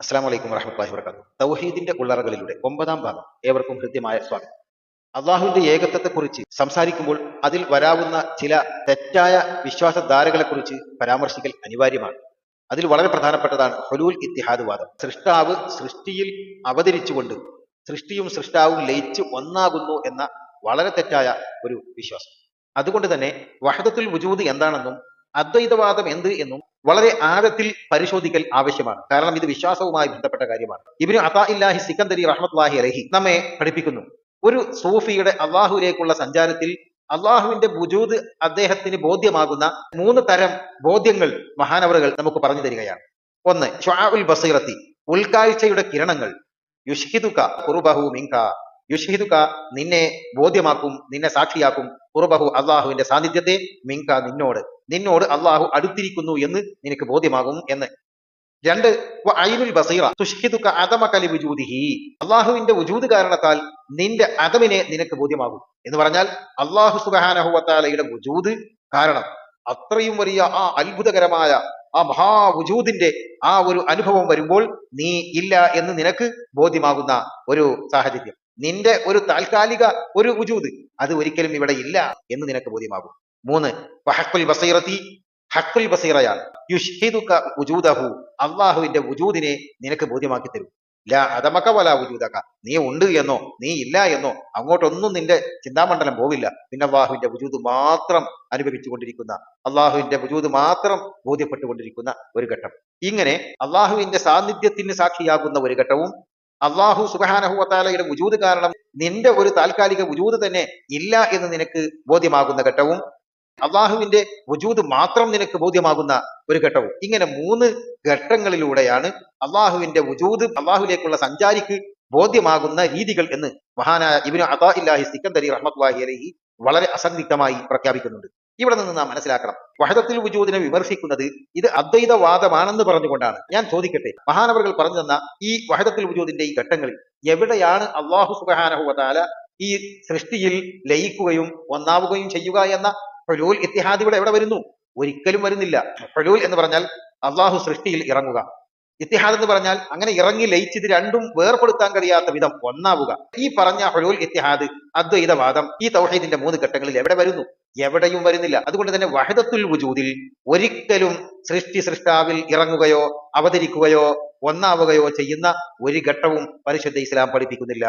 അസ്സലാമു അലൈക്കും വറഹ്മത്തുള്ളാഹി വബറകാതുഹു. തൗഹീദിന്റെ ഉള്ളറകളിലൂടെ 9-ാം ഭാഗം. ഏവർക്കും ഹൃദ്യമായ സ്വാഗതം. അള്ളാഹുവിന്റെ ഏകത്വത്തെക്കുറിച്ച് സംസാരിക്കുമ്പോൾ അതിൽ വരാവുന്ന ചില തെറ്റായ വിശ്വാസധാരകളെക്കുറിച്ച് പരാമർശിക്കൽ അനിവാര്യമാണ്. അതിൽ വളരെ പ്രധാനപ്പെട്ടതാണ് ഹുലൂൽ ഇത്തിഹാദ് വാദം. സൃഷ്ടാവ് സൃഷ്ടിയിൽ അവതരിച്ചുകൊണ്ട് സൃഷ്ടിയും സൃഷ്ടാവും ലയിച്ച് ഒന്നാകുന്നു എന്ന വളരെ തെറ്റായ ഒരു വിശ്വാസം. അതുകൊണ്ട് തന്നെ വഹദത്തുൽ വുജൂദ് എന്താണെന്നും അദ്വൈതവാദം എന്ത് എന്നും വളരെ ആഴത്തിൽ പരിശോധിക്കൽ ആവശ്യമാണ്. കാരണം ഇത് വിശ്വാസവുമായി ബന്ധപ്പെട്ട കാര്യമാണ്. ഇബ്നു അതാഇല്ലാഹി സിക്കന്ദരി റഹ്മത്തുള്ളാഹി അലൈഹി നമ്മെ പഠിപ്പിക്കുന്നു, ഒരു സൂഫിയുടെ അള്ളാഹുവിലേക്കുള്ള സഞ്ചാരത്തിൽ അള്ളാഹുവിന്റെ വുജൂദ് അദ്ദേഹത്തിന് ബോധ്യമാകുന്ന 3 തരം ബോധ്യങ്ങൾ മഹാനവറുകൾ നമുക്ക് പറഞ്ഞു തരികയാണ്. ഒന്ന്, ശുആഉൽ ബസീറത്തി, ഉൾക്കാഴ്ചയുടെ കിരണങ്ങൾ. യുഷ്ഹിദുക ഖുർബഹു മിൻക, യുഷ്ഹിദുക നിന്നെ ബോധ്യമാക്കും, നിന്നെ സാക്ഷിയാക്കും. ഖുർബഹു അള്ളാഹുവിന്റെ സാന്നിധ്യത്തെ, മിൻക നിന്നോട് അള്ളാഹു അടുത്തിരിക്കുന്നു എന്ന് നിനക്ക് ബോധ്യമാകും എന്ന്. 2, ഐനുൽ ബസീറ തുഷ്ഹിദുക അദമക ലിവുജൂദിഹി, അള്ളാഹുവിന്റെ വുജൂദ് കാരണത്താൽ നിന്റെ അദമിനെ നിനക്ക് ബോധ്യമാകും എന്ന് പറഞ്ഞാൽ അള്ളാഹു സുബ്ഹാനഹു വ തആലയുടെ വുജൂദ് കാരണം അത്രയും വലിയ ആ അത്ഭുതകരമായ ആ മഹാവുജൂദിന്റെ ആ ഒരു അനുഭവം വരുമ്പോൾ നീ ഇല്ല എന്ന് നിനക്ക് ബോധ്യമാകുന്ന ഒരു സാഹചര്യം. നിന്റെ ഒരു താൽക്കാലിക ഒരു വുജൂദ് അത് ഒരിക്കലും ഇവിടെ ഇല്ല എന്ന് നിനക്ക് ബോധ്യമാകും. 3, വഹഖുൽ ബസീറത്തി, ഹഖുൽ ബസീറയാണ്. യുഷ്ഹിദുക വുജൂദഹു, അള്ളാഹുവിന്റെ വുജൂദിനെ നിനക്ക് ബോധ്യമാക്കി തരും. ലാ അദമക വലാ വുജൂദക, നീ ഉണ്ട് എന്നോ നീ ഇല്ല എന്നോ അങ്ങോട്ടൊന്നും നിന്റെ ചിന്താമണ്ഡലം പോവില്ല. പിന്നെ അള്ളാഹുവിന്റെ വുജൂദ് മാത്രം അനുഭവിച്ചുകൊണ്ടിരിക്കുന്ന, അള്ളാഹുവിന്റെ വുജൂദ് മാത്രം ബോധ്യപ്പെട്ടുകൊണ്ടിരിക്കുന്ന ഒരു ഘട്ടം. ഇങ്ങനെ അള്ളാഹുവിന്റെ സാന്നിധ്യത്തിന് സാക്ഷിയാകുന്ന ഒരു ഘട്ടവും അള്ളാഹു സുബ്ഹാനഹു വ തആലയുടെ വുജൂദ് കാരണം നിന്റെ ഒരു താൽക്കാലിക വുജൂദ് തന്നെ ഇല്ല എന്ന് നിനക്ക് ബോധ്യമാകുന്ന ഘട്ടവും, അള്ളാഹുവിന്റെ വുജൂദ് മാത്രം നിനക്ക് ബോധ്യമാകുന്ന ഒരു ഘട്ടവും. ഇങ്ങനെ 3 ഘട്ടങ്ങളിലൂടെയാണ് അള്ളാഹുവിന്റെ വുജൂദ് അള്ളാഹുവിലേക്കുള്ള സഞ്ചാരിക്ക് ബോധ്യമാകുന്ന രീതികൾ എന്ന് മഹാനായ ഇബ്നു അതാഇല്ലാഹി സിക്കന്ദരി റഹ്മത്തുള്ളാഹി അലൈഹി വളരെ അസന്ദിഗ്ധമായി പ്രഖ്യാപിക്കുന്നുണ്ട്. ഇവിടെ നിന്ന് നാം മനസ്സിലാക്കണം, വഹദത്തുൽ വുജൂദിനെ വിമർശിക്കുന്നത് ഇത് അദ്വൈതവാദമാണെന്ന് പറഞ്ഞുകൊണ്ടാണ്. ഞാൻ ചോദിക്കട്ടെ, മഹാനവറുകൾ പറഞ്ഞു തന്ന ഈ വഹദത്തുൽ വുജൂദിന്റെ ഈ ഘട്ടങ്ങളിൽ എവിടെയാണ് അള്ളാഹു സുബ്ഹാനഹു വ തആല ഈ സൃഷ്ടിയിൽ ലയിക്കുകയും ഒന്നാവുകയും ചെയ്യുക എന്ന ഹുലൂൽ ഇത്തിഹാദ് ഇവിടെ എവിടെ വരുന്നു? ഒരിക്കലും വരുന്നില്ല. ഹുലൂൽ എന്ന് പറഞ്ഞാൽ അള്ളാഹു സൃഷ്ടിയിൽ ഇറങ്ങുക, ഇത്തിഹാദ് എന്ന് പറഞ്ഞാൽ അങ്ങനെ ഇറങ്ങി ലയിച്ച് ഇത് രണ്ടും വേർപെടുത്താൻ കഴിയാത്ത വിധം ഒന്നാവുക. ഈ പറഞ്ഞ ഹുലൂൽ ഇത്തിഹാദ്, അദ്വൈതവാദം ഈ തൗഹീദിന്റെ 3 ഘട്ടങ്ങളിൽ എവിടെ വരുന്നു? എവിടെയും വരുന്നില്ല. അതുകൊണ്ട് തന്നെ വഹദത്തുൽ വുജൂദിൽ ഒരിക്കലും സൃഷ്ടാവിൽ ഇറങ്ങുകയോ അവതരിക്കുകയോ ഒന്നാവുകയോ ചെയ്യുന്ന ഒരു ഘട്ടവും പരിശുദ്ധ ഇസ്ലാം പഠിപ്പിക്കുന്നില്ല.